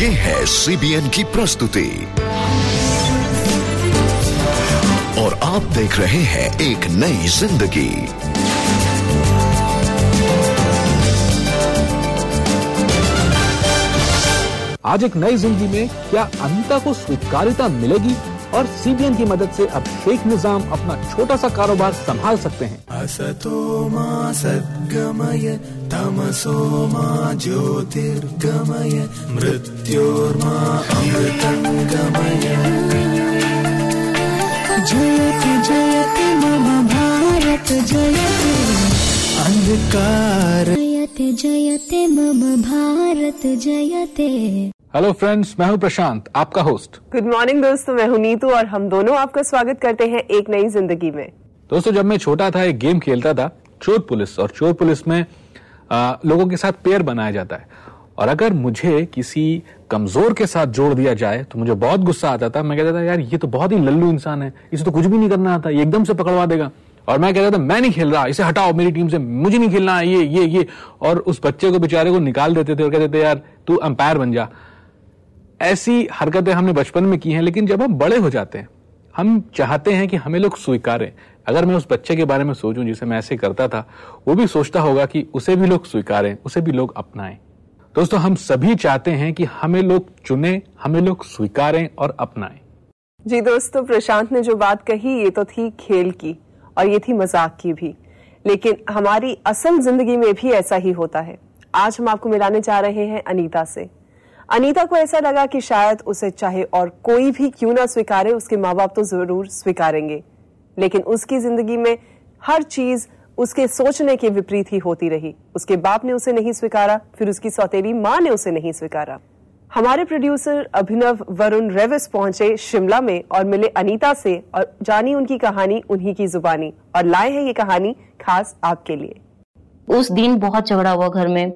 ये है CBN की प्रस्तुति और आप देख रहे हैं एक नई जिंदगी। आज एक नई जिंदगी में क्या अनीता को स्वीकार्यता मिलेगी और CBN की मदद से अब शेख निजाम अपना छोटा सा कारोबार संभाल सकते हैं। असतो मा सद्गमय तमसो मा ज्योतिर्गमय मृत्योर्मा अमृतंगमय। जयति जयति मम भारत जयति अंधकार जयति जयति मम भारत जयते। हेलो फ्रेंड्स, मैं हूं प्रशांत, आपका होस्ट। गुड मॉर्निंग दोस्तों, मैं हूं नीतू और हम दोनों आपका स्वागत करते हैं एक नई जिंदगी में। दोस्तों, जब मैं छोटा था एक गेम खेलता था चोर पुलिस, और चोर पुलिस में लोगों के साथ पेयर बनाया जाता है, और अगर मुझे किसी कमजोर के साथ जोड़ दिया जाए तो मुझे बहुत गुस्सा आता था। मैं कहता था यार ये तो बहुत ही लल्लू इंसान है, इसे तो कुछ भी नहीं करना आता, ये एकदम से पकड़वा देगा। और मैं कहता था मैं नहीं खेल रहा, इसे हटाओ मेरी टीम से, मुझे नहीं खेलना ये। और उस बच्चे को बेचारे को निकाल देते थे और कहते थे यार तू अंपायर बन जा। ऐसी हरकतें हमने बचपन में की हैं, लेकिन जब हम बड़े हो जाते हैं हम चाहते हैं कि हमें लोग स्वीकारें। अगर मैं उस बच्चे के बारे में सोचूं जिसे मैं ऐसे करता था, वो भी सोचता होगा कि उसे भी लोग स्वीकारें, उसे भी लोग अपनाएं। दोस्तों, हम सभी चाहते हैं कि हमें लोग चुने, हमें लोग स्वीकारें और अपनाएं। जी दोस्तों, प्रशांत ने जो बात कही ये तो थी खेल की और ये थी मजाक की भी, लेकिन हमारी असल जिंदगी में भी ऐसा ही होता है। आज हम आपको मिलाने जा रहे हैं अनीता से। अनीता को ऐसा लगा कि शायद उसे चाहे और कोई भी क्यों ना स्वीकारे, उसके माँ बाप तो जरूर स्वीकारेंगे, लेकिन उसकी जिंदगी में हर चीज उसके सोचने के विपरीत ही होती रही। उसके बाप ने उसे नहीं स्वीकारा, फिर उसकी सौतेली माँ ने उसे नहीं स्वीकारा। हमारे प्रोड्यूसर अभिनव वरुण रेविस पहुंचे शिमला में और मिले अनीता से और जानी उनकी कहानी उन्हीं की जुबानी, और लाए हैं ये कहानी खास आपके लिए। उस दिन बहुत झगड़ा हुआ घर में।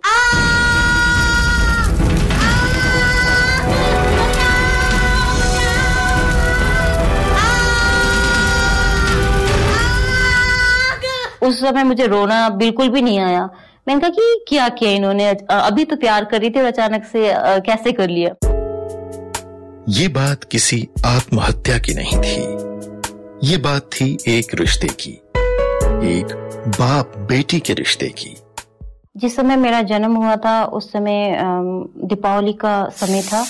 उस समय मुझे रोना बिल्कुल भी नहीं आया। मैंने कहा कि क्या किया इन्होंने, अभी तो प्यार कर रही थी और अचानक से कैसे कर लिया। ये बात किसी आत्महत्या की नहीं थी, ये बात थी एक रिश्ते की, एक बाप बेटी के रिश्ते की। जिस समय मेरा जन्म हुआ था उस समय दीपावली का समय था।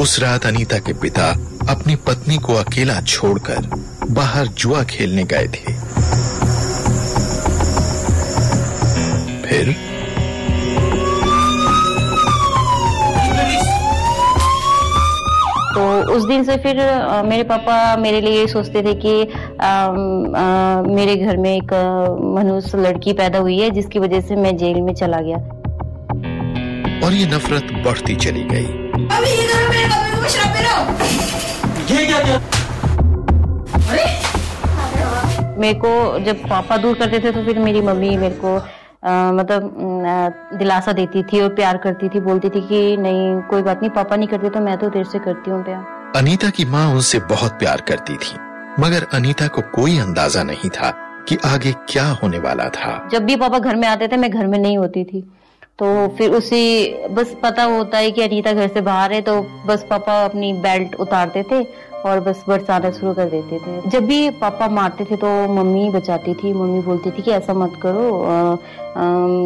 उस रात अनीता के पिता अपनी पत्नी को अकेला छोड़कर बाहर जुआ खेलने गए थे। फिर तो उस दिन से फिर मेरे पापा मेरे लिए ये सोचते थे कि मेरे घर में एक मनुष्य लड़की पैदा हुई है, जिसकी वजह से मैं जेल में चला गया। और ये नफरत बढ़ती चली गई। अभी इधर मेरे कमरे को शराब पी रहे हो? ये क्या? मेरे को जब पापा दूर करते थे तो फिर मेरी मम्मी मेरे को मतलब दिलासा देती थी और प्यार करती थी, बोलती थी कि नहीं कोई बात नहीं, पापा नहीं करते तो मैं तो तेरे से करती हूँ प्यार। अनीता की माँ उनसे बहुत प्यार करती थी, मगर अनीता को कोई अंदाजा नहीं था कि आगे क्या होने वाला था। जब भी पापा घर में आते थे मैं घर में नहीं होती थी, तो फिर उसी बस पता होता है कि अनीता घर से बाहर है, तो बस पापा अपनी बेल्ट उतारते थे और बस बरसाना शुरू कर देते थे। जब भी पापा मारते थे तो मम्मी बचाती थी। मम्मी बोलती थी कि ऐसा मत करो,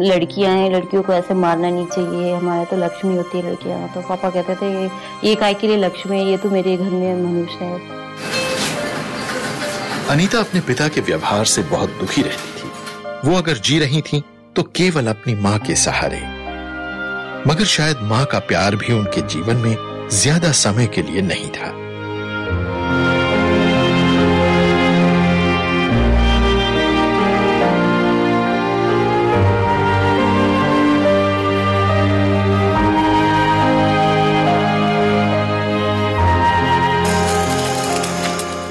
लड़कियां हैं, लड़कियों को ऐसे मारना नहीं चाहिए, हमारे तो लक्ष्मी होती है लड़कियां। तो पापा कहते थे ये काय के लिए लक्ष्मी है, ये तो मेरे घर में मनुष्य है। अनीता अपने पिता के व्यवहार से बहुत दुखी रहती थी। वो अगर जी रही थी तो केवल अपनी माँ के सहारे, मगर शायद माँ का प्यार भी उनके जीवन में ज्यादा समय के लिए नहीं था।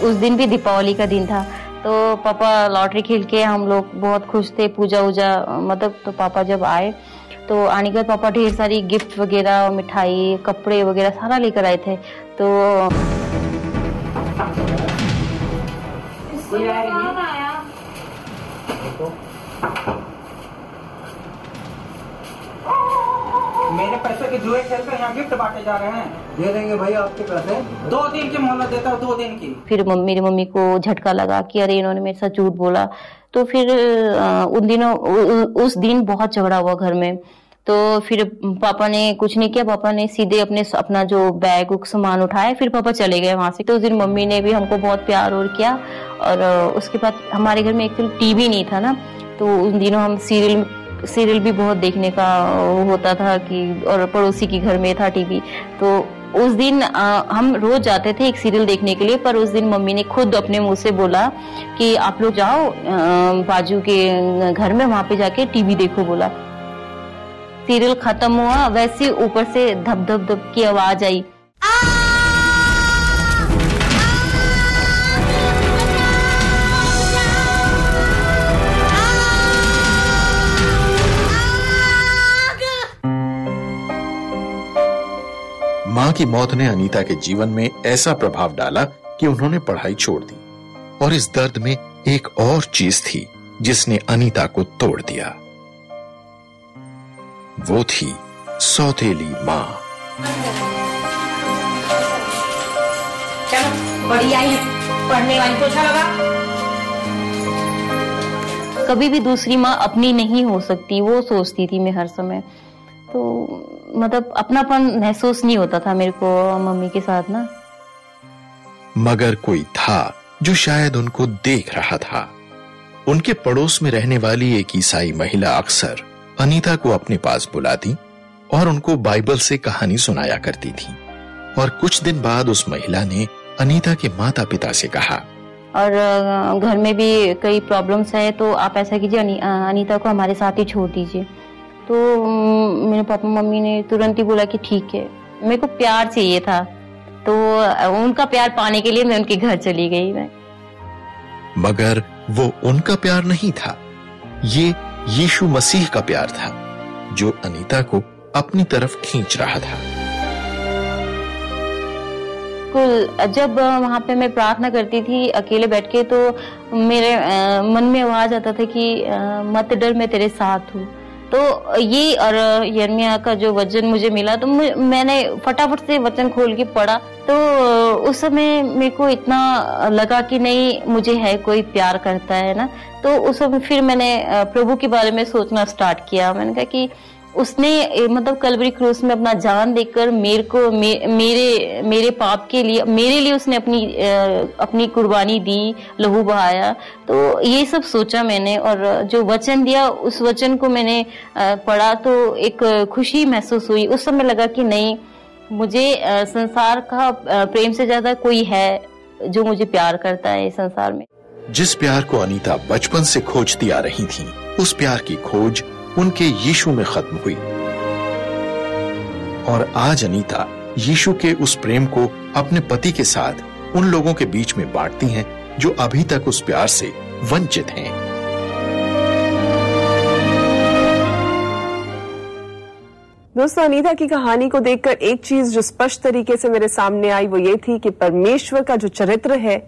उस दिन भी दीपावली का दिन था, तो पापा लॉटरी खेल के हम लोग बहुत खुश थे, पूजा वूजा मतलब। तो पापा जब आए तो आने के बाद पापा ढेर सारी गिफ्ट वगैरह, मिठाई, कपड़े वगैरह सारा लेकर आए थे। तो कि जुए खेल कर यहाँ गिफ्ट बांटे जा रहे हैं। दे देंगे भाई आपके पैसे। 2 दिन की मोहलत देता हूँ, 2 दिन की। फिर मेरी मम्मी को झटका लगा कि अरे इन्होंने मेरे साथ झूठ बोला। तो फिर उस दिन बहुत झगड़ा हुआ घर में। तो फिर पापा ने कुछ नहीं किया, पापा ने सीधे अपना जो बैग सामान उठाया, फिर पापा चले गए वहां से। तो उस दिन मम्मी ने भी हमको बहुत प्यार और किया। और उसके बाद हमारे घर में एक तो टीवी नहीं था ना, तो उन दिनों हम सीरियल भी बहुत देखने का होता था कि, और पड़ोसी के घर में था टीवी। तो उस दिन हम रोज जाते थे एक सीरियल देखने के लिए, पर उस दिन मम्मी ने खुद अपने मुंह से बोला कि आप लोग जाओ बाजू के घर में, वहां पे जाके टीवी देखो बोला। सीरियल खत्म हुआ, वैसे ऊपर से धप धप धप की आवाज आई। मां की मौत ने अनीता के जीवन में ऐसा प्रभाव डाला कि उन्होंने पढ़ाई छोड़ दी। और इस दर्द में एक और चीज थी जिसने अनीता को तोड़ दिया। वो थी सौतेली मां। चलो बड़ी आई है, पढ़ने वाली को अच्छा लगा। कभी भी दूसरी माँ अपनी नहीं हो सकती, वो सोचती थी मैं हर समय। तो मतलब अपनापन महसूस नहीं होता था मेरे को मम्मी के साथ ना। मगर कोई था जो शायद उनको देख रहा था। उनके पड़ोस में रहने वाली एक ईसाई महिला अक्सर अनीता को अपने पास बुलाती और उनको बाइबल से कहानी सुनाया करती थी। और कुछ दिन बाद उस महिला ने अनीता के माता पिता से कहा, और घर में भी कई प्रॉब्लम्स है, तो आप ऐसा कीजिए अनीता को हमारे साथ ही छोड़ दीजिए। तो मेरे पापा मम्मी ने तुरंत ही बोला कि ठीक है। मेरे को प्यार चाहिए था, तो उनका प्यार पाने के लिए मैं उनके घर चली गई। मैं मगर वो उनका प्यार नहीं था, ये यीशु मसीह का प्यार था जो अनीता को अपनी तरफ खींच रहा था। जब वहां पे मैं प्रार्थना करती थी अकेले बैठ के, तो मेरे मन में आवाज आता था कि मत डर, मैं तेरे साथ हूँ। तो ये और यिर्मयाह का जो वचन मुझे मिला, तो मैंने फटाफट से वचन खोल के पढ़ा। तो उस समय मेरे को इतना लगा कि नहीं, मुझे है कोई प्यार करता है ना। तो उस समय फिर मैंने प्रभु के बारे में सोचना स्टार्ट किया। मैंने कहा कि उसने मतलब कलवरी क्रूस में अपना जान देकर मेरे को मेरे पाप के लिए, मेरे लिए उसने अपनी कुर्बानी दी, लहू बहाया। तो ये सब सोचा मैंने, और जो वचन दिया उस वचन को मैंने पढ़ा, तो एक खुशी महसूस हुई। उस समय लगा कि नहीं, मुझे संसार का प्रेम से ज्यादा कोई है जो मुझे प्यार करता है इस संसार में। जिस प्यार को अनीता बचपन से खोजती आ रही थी, उस प्यार की खोज उनके यीशु में खत्म हुई। और आज अनीता यीशु के उस प्रेम को अपने पति के साथ उन लोगों के बीच में बांटती हैं जो अभी तक उस प्यार से वंचित हैं। दोस्तों, अनीता की कहानी को देखकर एक चीज जो स्पष्ट तरीके से मेरे सामने आई वो ये थी कि परमेश्वर का जो चरित्र है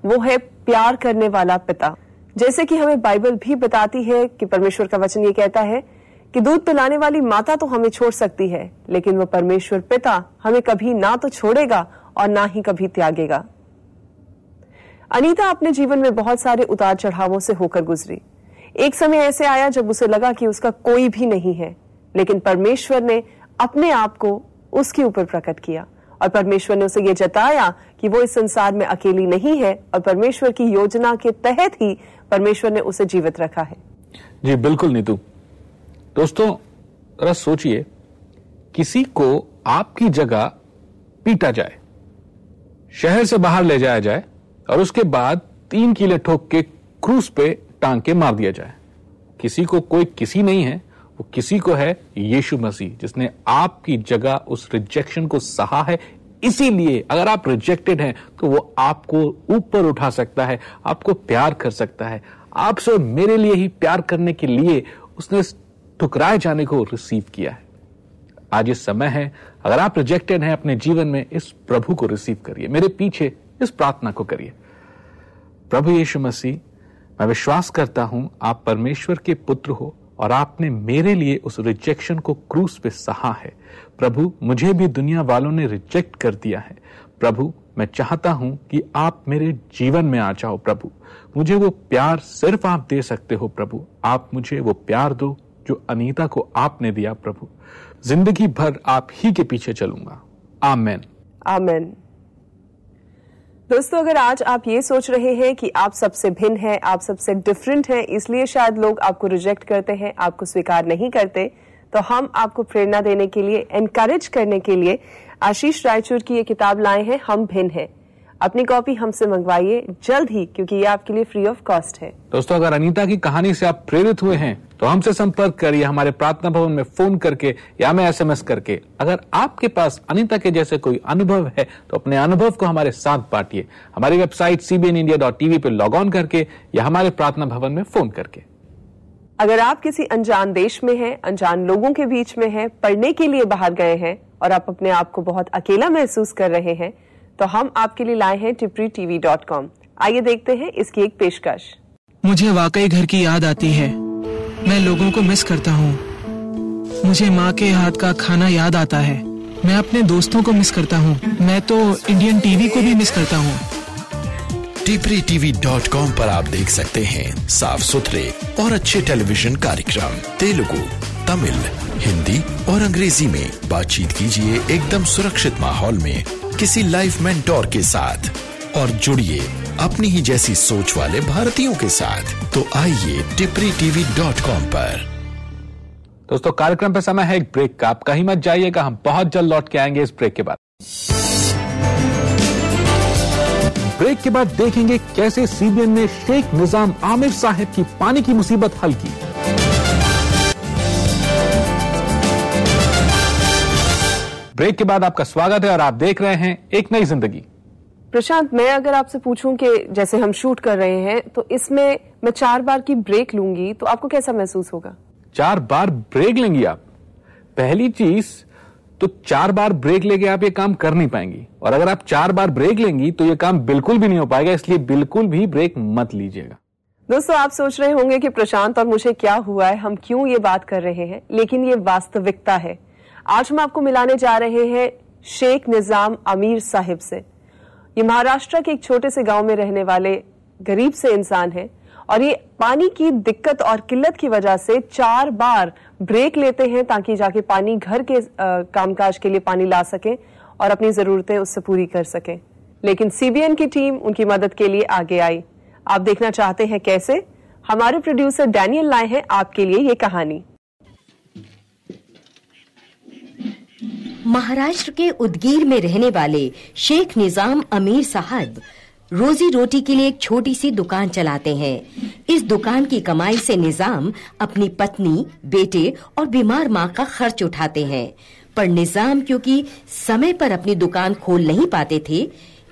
वो है प्यार करने वाला पिता। जैसे कि हमें बाइबल भी बताती है कि परमेश्वर का वचन ये कहता है कि दूध पिलाने वाली माता तो हमें छोड़ सकती है, लेकिन वो परमेश्वर पिता हमें कभी ना तो छोड़ेगा और ना ही कभी त्यागेगा। अनीता अपने जीवन में बहुत सारे उतार चढ़ावों से होकर गुजरी। एक समय ऐसे आया जब उसे लगा कि उसका कोई भी नहीं है, लेकिन परमेश्वर ने अपने आप को उसके ऊपर प्रकट किया और परमेश्वर ने उसे ये जताया कि वो इस संसार में अकेली नहीं है और परमेश्वर की योजना के तहत ही परमेश्वर ने उसे जीवित रखा है। जी बिल्कुल नीतू। दोस्तों, जरा सोचिए, किसी को आपकी जगह पीटा जाए, शहर से बाहर ले जाया जाए और उसके बाद 3 कीले ठोक के क्रूस पे टांग के मार दिया जाए। किसी को कोई किसी नहीं है, वो किसी को है यीशु मसीह, जिसने आपकी जगह उस रिजेक्शन को सहा है। इसीलिए अगर आप रिजेक्टेड हैं तो वो आपको ऊपर उठा सकता है, आपको प्यार कर सकता है। आपसे मेरे लिए ही प्यार करने के लिए उसने ठुकराए जाने को रिसीव किया है। आज इस समय है, अगर आप रिजेक्टेड हैं अपने जीवन में, इस प्रभु को रिसीव करिए। मेरे पीछे इस प्रार्थना को करिए। प्रभु यीशु मसीह, मैं विश्वास करता हूं आप परमेश्वर के पुत्र हो और आपने मेरे लिए उस रिजेक्शन को क्रूस पे सहा है। प्रभु, मुझे भी दुनिया वालों ने रिजेक्ट कर दिया है। प्रभु, मैं चाहता हूं कि आप मेरे जीवन में आ जाओ। प्रभु, मुझे वो प्यार सिर्फ आप दे सकते हो। प्रभु, आप मुझे वो प्यार दो जो अनीता को आपने दिया। प्रभु, जिंदगी भर आप ही के पीछे चलूंगा। आमेन। आमेन। दोस्तों, अगर आज आप ये सोच रहे हैं कि आप सबसे भिन्न हैं, आप सबसे डिफरेंट हैं, इसलिए शायद लोग आपको रिजेक्ट करते हैं, आपको स्वीकार नहीं करते, तो हम आपको प्रेरणा देने के लिए, एनकरेज करने के लिए आशीष रायचूर की ये किताब लाए हैं, हम भिन्न हैं। अपनी कॉपी हमसे मंगवाइए जल्द ही, क्योंकि ये आपके लिए फ्री ऑफ कॉस्ट है। दोस्तों, अगर अनीता की कहानी से आप प्रेरित हुए हैं तो हमसे संपर्क करिए, हमारे प्रार्थना भवन में फोन करके या में SMS करके। अगर आपके पास अनीता के जैसे कोई अनुभव है तो अपने अनुभव को हमारे साथ बांटिए, हमारी वेबसाइट cbnindia.tv पे लॉग ऑन करके या हमारे प्रार्थना भवन में फोन करके। अगर आप किसी अनजान देश में हैं, अनजान लोगों के बीच में हैं, पढ़ने के लिए बाहर गए हैं और आप अपने आप को बहुत अकेला महसूस कर रहे हैं, तो हम आपके लिए लाए हैं tippritv.com। आइए देखते हैं इसकी एक पेशकश। मुझे वाकई घर की याद आती है। मैं लोगों को मिस करता हूँ। मुझे माँ के हाथ का खाना याद आता है। मैं अपने दोस्तों को मिस करता हूँ। मैं तो इंडियन टीवी को भी मिस करता हूँ। tippritv.com पर आप देख सकते हैं साफ सुथरे और अच्छे टेलीविजन कार्यक्रम तेलुगु, तमिल, हिंदी और अंग्रेजी में। बातचीत कीजिए एकदम सुरक्षित माहौल में किसी लाइफ मेंटोर के साथ और जुड़िए अपनी ही जैसी सोच वाले भारतीयों के साथ। तो आइए tippritv.com पर। दोस्तों, कार्यक्रम पे समय है एक ब्रेक का। आप कहीं मत जाइएगा, हम बहुत जल्द लौट के आएंगे इस ब्रेक के बाद। ब्रेक के बाद देखेंगे कैसे CBN ने शेख निजाम आमिर साहब की पानी की मुसीबत हल की। ब्रेक के बाद आपका स्वागत है और आप देख रहे हैं एक नई जिंदगी। प्रशांत, मैं अगर आपसे पूछूं कि जैसे हम शूट कर रहे हैं तो इसमें मैं 4 बार की ब्रेक लूंगी तो आपको कैसा महसूस होगा? 4 बार ब्रेक लेंगी आप? पहली चीज तो 4 बार ब्रेक लेके आप ये काम कर नहीं पाएंगी, और अगर आप 4 बार ब्रेक लेंगी तो ये काम बिल्कुल भी नहीं हो पाएगा, इसलिए बिल्कुल भी ब्रेक मत लीजिएगा। दोस्तों, आप सोच रहे होंगे कि प्रशांत और मुझे क्या हुआ है, हम क्यों ये बात कर रहे हैं, लेकिन ये वास्तविकता है। आज हम आपको मिलाने जा रहे हैं शेख निजाम आमिर साहिब से। ये महाराष्ट्र के एक छोटे से गांव में रहने वाले गरीब से इंसान हैं और ये पानी की दिक्कत और किल्लत की वजह से 4 बार ब्रेक लेते हैं ताकि जाके पानी घर के कामकाज के लिए पानी ला सकें और अपनी जरूरतें उससे पूरी कर सकें। लेकिन CBN की टीम उनकी मदद के लिए आगे आई। आप देखना चाहते हैं कैसे? हमारे प्रोड्यूसर डैनियल लाए हैं आपके लिए ये कहानी। महाराष्ट्र के उदगीर में रहने वाले शेख निजाम आमिर साहब रोजी रोटी के लिए एक छोटी सी दुकान चलाते हैं। इस दुकान की कमाई से निजाम अपनी पत्नी, बेटे और बीमार माँ का खर्च उठाते हैं। पर निजाम क्योंकि समय पर अपनी दुकान खोल नहीं पाते थे,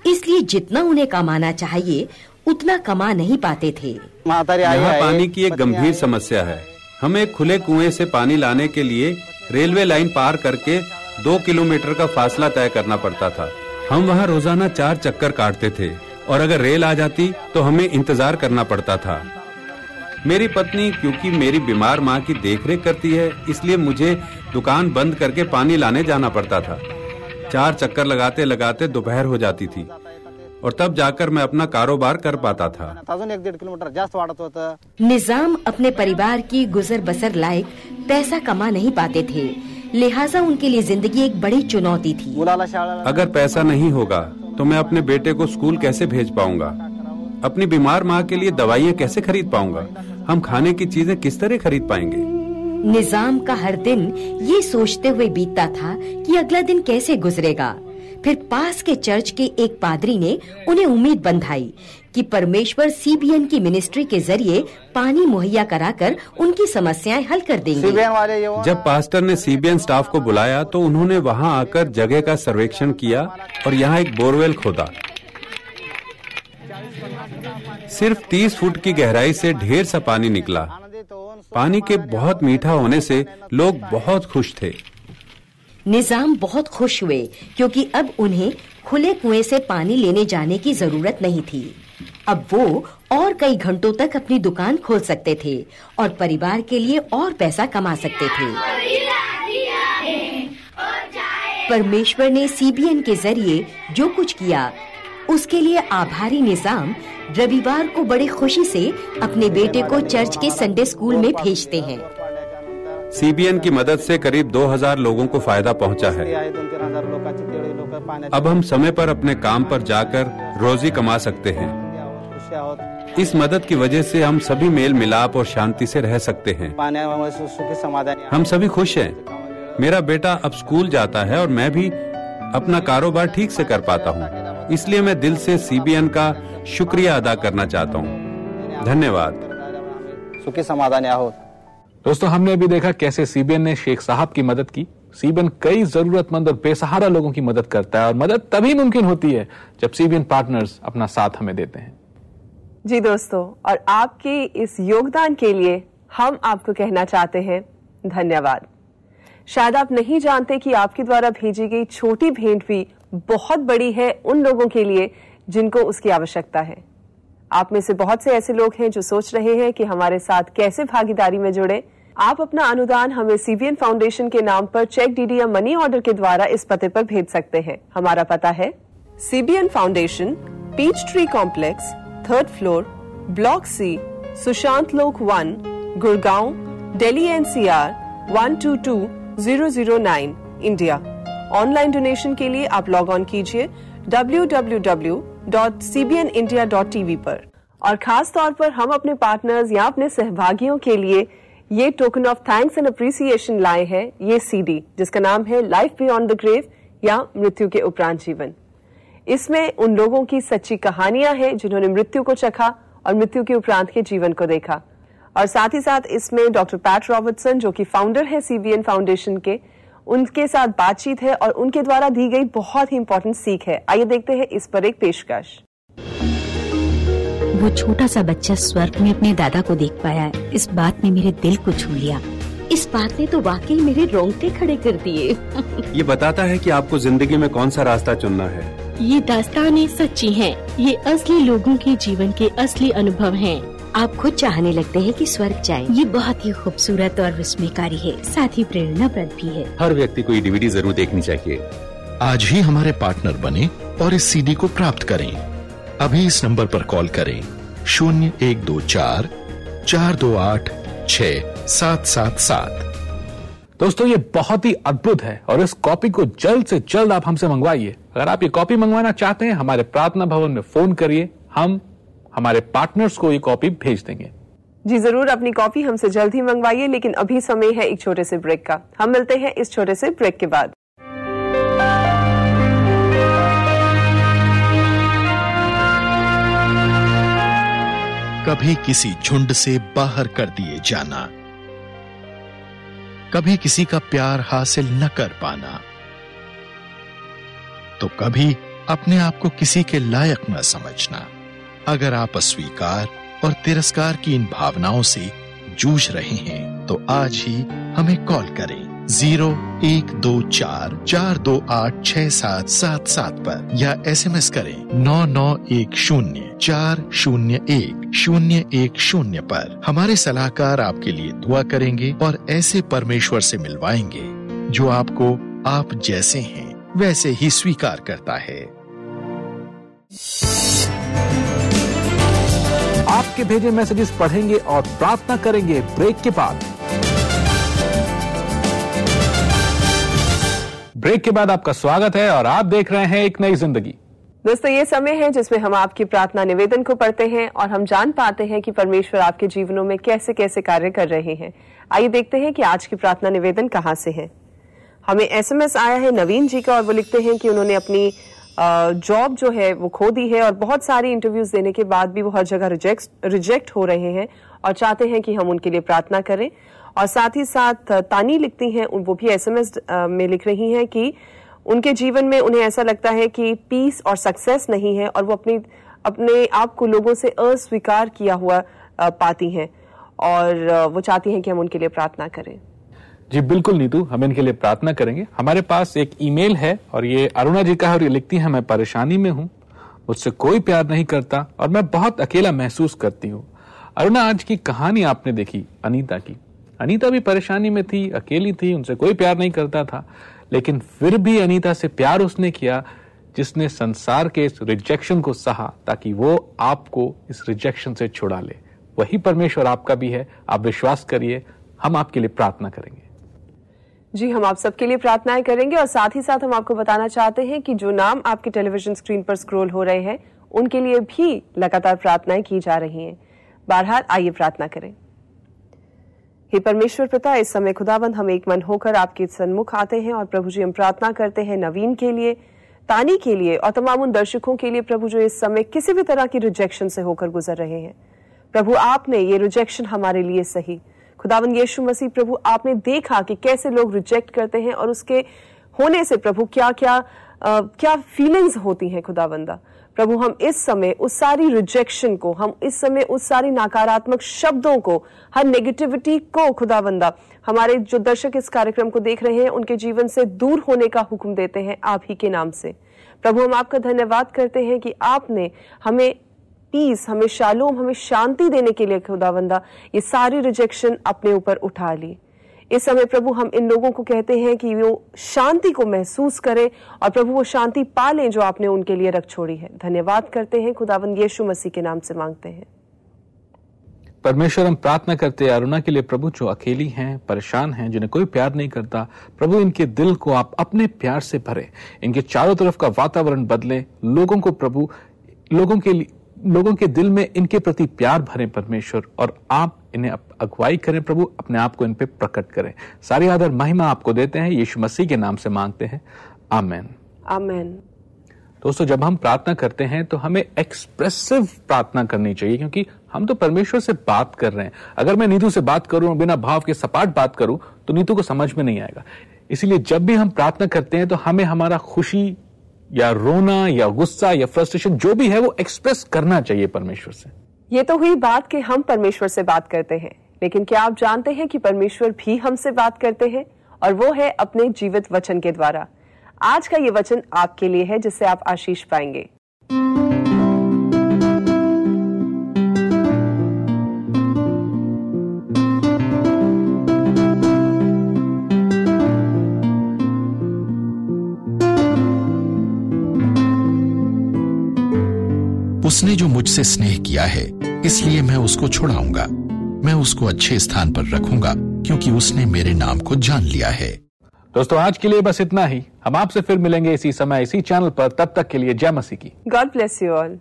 इसलिए जितना उन्हें कमाना चाहिए उतना कमा नहीं पाते थे। यहाँ पानी की एक गंभीर समस्या है। हमें खुले कुएं से पानी लाने के लिए रेलवे लाइन पार करके 2 किलोमीटर का फासला तय करना पड़ता था। हम वहाँ रोजाना 4 चक्कर काटते थे और अगर रेल आ जाती तो हमें इंतजार करना पड़ता था। मेरी पत्नी क्योंकि मेरी बीमार माँ की देखरेख करती है, इसलिए मुझे दुकान बंद करके पानी लाने जाना पड़ता था। 4 चक्कर लगाते लगाते दोपहर हो जाती थी और तब जाकर मैं अपना कारोबार कर पाता था। निजाम अपने परिवार की गुजर बसर लायक पैसा कमा नहीं पाते थे, लिहाजा उनके लिए जिंदगी एक बड़ी चुनौती थी। अगर पैसा नहीं होगा तो मैं अपने बेटे को स्कूल कैसे भेज पाऊंगा? अपनी बीमार माँ के लिए दवाइयाँ कैसे खरीद पाऊंगा? हम खाने की चीजें किस तरह खरीद पाएंगे? निजाम का हर दिन ये सोचते हुए बीतता था कि अगला दिन कैसे गुजरेगा। फिर पास के चर्च के एक पादरी ने उन्हें उम्मीद बंधाई कि परमेश्वर CBN की मिनिस्ट्री के जरिए पानी मुहैया कराकर उनकी समस्याएं हल कर देंगे। जब पास्टर ने CBN स्टाफ को बुलाया तो उन्होंने वहां आकर जगह का सर्वेक्षण किया और यहाँ एक बोरवेल खोदा। सिर्फ 30 फुट की गहराई से ढेर सा पानी निकला। पानी के बहुत मीठा होने से लोग बहुत खुश थे। निजाम बहुत खुश हुए क्योंकि अब उन्हें खुले कुएं से पानी लेने जाने की जरूरत नहीं थी। अब वो और कई घंटों तक अपनी दुकान खोल सकते थे और परिवार के लिए और पैसा कमा सकते थे। परमेश्वर ने सीबीएन के जरिए जो कुछ किया, उसके लिए आभारी निजाम रविवार को बड़ी खुशी से अपने बेटे को चर्च के संडे स्कूल में भेजते हैं। सीबीएन की मदद से करीब 2000 लोगों को फायदा पहुंचा है। अब हम समय पर अपने काम पर जाकर रोजी कमा सकते हैं। इस मदद की वजह से हम सभी मेल मिलाप और शांति से रह सकते हैं। हम सभी खुश हैं। मेरा बेटा अब स्कूल जाता है और मैं भी अपना कारोबार ठीक से कर पाता हूँ। इसलिए मैं दिल से सीबीएन का शुक्रिया अदा करना चाहता हूँ। धन्यवाद। सुखी समाधान हो। दोस्तों, हमने अभी देखा कैसे सीबीएन ने शेख साहब की मदद की। सीबीएन कई जरूरतमंद और बेसहारा लोगों की मदद करता है और मदद तभी मुमकिन होती है जब सीबीएन पार्टनर्स अपना साथ हमें देते हैं। जी दोस्तों, और आपके इस योगदान के लिए हम आपको कहना चाहते हैं धन्यवाद। शायद आप नहीं जानते कि आपके द्वारा भेजी गई छोटी भेंट भी बहुत बड़ी है उन लोगों के लिए जिनको उसकी आवश्यकता है। आप में से बहुत से ऐसे लोग हैं जो सोच रहे हैं कि हमारे साथ कैसे भागीदारी में जुड़े। आप अपना अनुदान हमें सीबीएन फाउंडेशन के नाम पर चेक, डीडी या मनी ऑर्डर के द्वारा इस पते पर भेज सकते हैं। हमारा पता है CBN foundation, peach tree complex, 3rd floor, block C, Sushant Lok 1, Gurgaon, Delhi NCR 122009, India. Online donation के लिए आप लॉग ऑन कीजिए www.cbnindia.tv पर। और खास तौर पर हम अपने पार्टनर्स या अपने सहभागियों के लिए ये token of thanks and appreciation लाए हैं, ये CD जिसका नाम है लाइफ बियॉन्ड द ग्रेव या मृत्यु के उपरांत जीवन। इसमें उन लोगों की सच्ची कहानियां हैं जिन्होंने मृत्यु को चखा और मृत्यु के उपरांत के जीवन को देखा। और साथ ही साथ इसमें डॉक्टर पैट रॉबर्टसन, जो कि फाउंडर है सीबीएन फाउंडेशन के, उनके साथ बातचीत है और उनके द्वारा दी गई बहुत ही इंपॉर्टेंट सीख है। आइए देखते हैं इस पर एक पेशकश। वो छोटा सा बच्चा स्वर्ग में अपने दादा को देख पाया है। इस बात ने मेरे दिल को छू लिया। इस बात ने तो वाकई मेरे रोंगटे खड़े कर दिए। ये बताता है कि आपको जिंदगी में कौन सा रास्ता चुनना है। ये दास्तानें सच्ची हैं। ये असली लोगों के जीवन के असली अनुभव हैं। आप खुद चाहने लगते हैं कि स्वर्ग जाएं। ये बहुत ही खूबसूरत और विस्मयकारी है, साथ ही प्रेरणाप्रद भी है। हर व्यक्ति को ये DVD जरूर देखनी चाहिए। आज ही हमारे पार्टनर बने और इस CD को प्राप्त करें। अभी इस नंबर पर कॉल करें 0124 428 6777। दोस्तों, ये बहुत ही अद्भुत है और इस कॉपी को जल्द से जल्द आप हमसे मंगवाइए। अगर आप ये कॉपी मंगवाना चाहते हैं, हमारे प्रार्थना भवन में फोन करिए। हम हमारे पार्टनर्स को ये कॉपी भेज देंगे। जी जरूर, अपनी कॉपी हमसे जल्द ही मंगवाइए। लेकिन अभी समय है एक छोटे से ब्रेक का। हम मिलते हैं इस छोटे से ब्रेक के बाद। कभी किसी झुंड से बाहर कर दिए जाना, कभी किसी का प्यार हासिल न कर पाना, तो कभी अपने आप को किसी के लायक न समझना। अगर आप अस्वीकार और तिरस्कार की इन भावनाओं से जूझ रहे हैं तो आज ही हमें कॉल करें 0124 428 6777 पर या SMS करें 9910 401 010 पर। हमारे सलाहकार आपके लिए दुआ करेंगे और ऐसे परमेश्वर से मिलवाएंगे जो आपको आप जैसे हैं वैसे ही स्वीकार करता है। आपके भेजे मैसेजेस पढ़ेंगे और प्रार्थना करेंगे ब्रेक के बाद। ब्रेक के बाद आपका स्वागत है और आप देख रहे हैं एक नई जिंदगी। दोस्तों, ये समय है जिसमें हम आपकी प्रार्थना निवेदन को पढ़ते हैं और हम जान पाते हैं कि परमेश्वर आपके जीवनों में कैसे कैसे कार्य कर रहे हैं। आइए देखते हैं कि आज की प्रार्थना निवेदन कहां से है। हमें SMS आया है नवीन जी का और वो लिखते हैं कि उन्होंने अपनी जॉब जो है वो खो दी है और बहुत सारी इंटरव्यूज देने के बाद भी वो हर जगह रिजेक्ट हो रहे हैं और चाहते हैं कि हम उनके लिए प्रार्थना करें। और साथ ही साथ तानी लिखती हैं, वो भी SMS में लिख रही हैं कि उनके जीवन में उन्हें ऐसा लगता है कि पीस और सक्सेस नहीं है और वो अपने आप को लोगों से अस्वीकार किया हुआ पाती हैं और वो चाहती हैं कि हम उनके लिए प्रार्थना करें। जी बिल्कुल नीतू, हम इनके लिए प्रार्थना करेंगे। हमारे पास एक ईमेल है और ये अरुणा जी का है और ये लिखती है, मैं परेशानी में हूं, मुझसे कोई प्यार नहीं करता और मैं बहुत अकेला महसूस करती हूँ। अरुणा, आज की कहानी आपने देखी अनीता की। अनीता भी परेशानी में थी, अकेली थी, उनसे कोई प्यार नहीं करता था, लेकिन फिर भी अनीता से प्यार उसने किया जिसने संसार के इस रिजेक्शन को सहा ताकि वो आपको इस रिजेक्शन से छुड़ा ले। वही परमेश्वर आपका भी है, आप विश्वास करिए। हम आपके लिए प्रार्थना करेंगे। जी, हम आप सबके लिए प्रार्थनाएं करेंगे और साथ ही साथ हम आपको बताना चाहते हैं कि जो नाम आपके टेलीविजन स्क्रीन पर स्क्रॉल हो रहे हैं उनके लिए भी लगातार प्रार्थनाएं की जा रही हैं। बहरहाल आइए प्रार्थना करें। हे परमेश्वर पिता, इस समय खुदाबंद हम एक मन होकर आपके सन्मुख आते हैं और प्रभु जी हम प्रार्थना करते हैं नवीन के लिए, तानी के लिए और तमाम उन दर्शकों के लिए प्रभु जो इस समय किसी भी तरह की रिजेक्शन से होकर गुजर रहे हैं। प्रभु, आपने ये रिजेक्शन हमारे लिए सही, खुदावंद यीशु मसीह प्रभु, आपने देखा कि कैसे लोग रिजेक्ट करते हैं और उसके होने से प्रभु क्या फीलिंग्स होती हैं। खुदावंदा प्रभु, हम इस समय उस सारी रिजेक्शन को, हम इस समय उस सारी नकारात्मक शब्दों को, हर नेगेटिविटी को खुदावंदा हमारे जो दर्शक इस कार्यक्रम को देख रहे हैं उनके जीवन से दूर होने का हुक्म देते हैं आप ही के नाम से। प्रभु, हम आपका धन्यवाद करते हैं कि आपने हमें पीस, हमें शालोम, हमें शांति देने के लिए खुदावंदा ये सारी रिजेक्शन अपने ऊपर उठा ली। इस समय प्रभु हम इन लोगों को कहते हैं कि वो शांति को महसूस करें और प्रभु वो शांति पा लें जो आपने उनके लिए रख छोड़ी है। धन्यवाद करते हैं खुदावंद यीशु मसीह के नाम से मांगते हैं। परमेश्वर, हम प्रार्थना करते हैं अरुणा के लिए प्रभु, जो अकेली हैं, परेशान हैं, जिन्हें कोई प्यार नहीं करता। प्रभु, इनके दिल को आप अपने प्यार से भरें, इनके चारों तरफ का वातावरण बदलें, लोगों को प्रभु, लोगों के दिल में इनके प्रति प्यार भरें परमेश्वर, और आप इन्हें अगुवाई करें प्रभु, अपने आप को इन पे प्रकट करें। सारी आदर महिमा आपको देते हैं, यीशु मसीह के नाम से मांगते हैं, आमेन आमेन। दोस्तों, जब हम प्रार्थना करते हैं तो हमें एक्सप्रेसिव प्रार्थना करनी चाहिए, क्योंकि हम तो परमेश्वर से बात कर रहे हैं। अगर मैं नीतू से बात करूं, बिना भाव के सपाट बात करूं, तो नीतू को समझ में नहीं आएगा। इसीलिए जब भी हम प्रार्थना करते हैं तो हमें हमारा खुशी या रोना या गुस्सा या फ्रस्ट्रेशन जो भी है वो एक्सप्रेस करना चाहिए परमेश्वर से। ये तो हुई बात कि हम परमेश्वर से बात करते हैं, लेकिन क्या आप जानते हैं कि परमेश्वर भी हमसे बात करते हैं, और वो है अपने जीवित वचन के द्वारा। आज का ये वचन आपके लिए है जिससे आप आशीष पाएंगे। उसने जो मुझसे स्नेह किया है, इसलिए मैं उसको छुड़ाऊंगा। मैं उसको अच्छे स्थान पर रखूंगा, क्योंकि उसने मेरे नाम को जान लिया है। दोस्तों, आज के लिए बस इतना ही। हम आपसे फिर मिलेंगे इसी समय, इसी चैनल पर। तब तक के लिए जय मसीह की। God bless you all.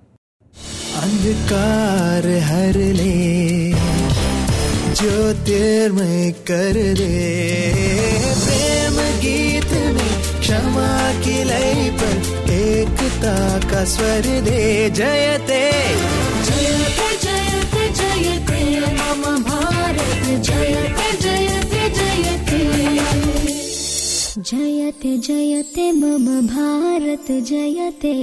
अंधकार हर ले, ज्योतिर्मय कर दे, प्रेम गीत में क्षमा की लय पर एकता का स्वर दे। जयते जयते जयते जयते मम भारत, जयते जयते जयते जयते जयते मम भारत, जयते।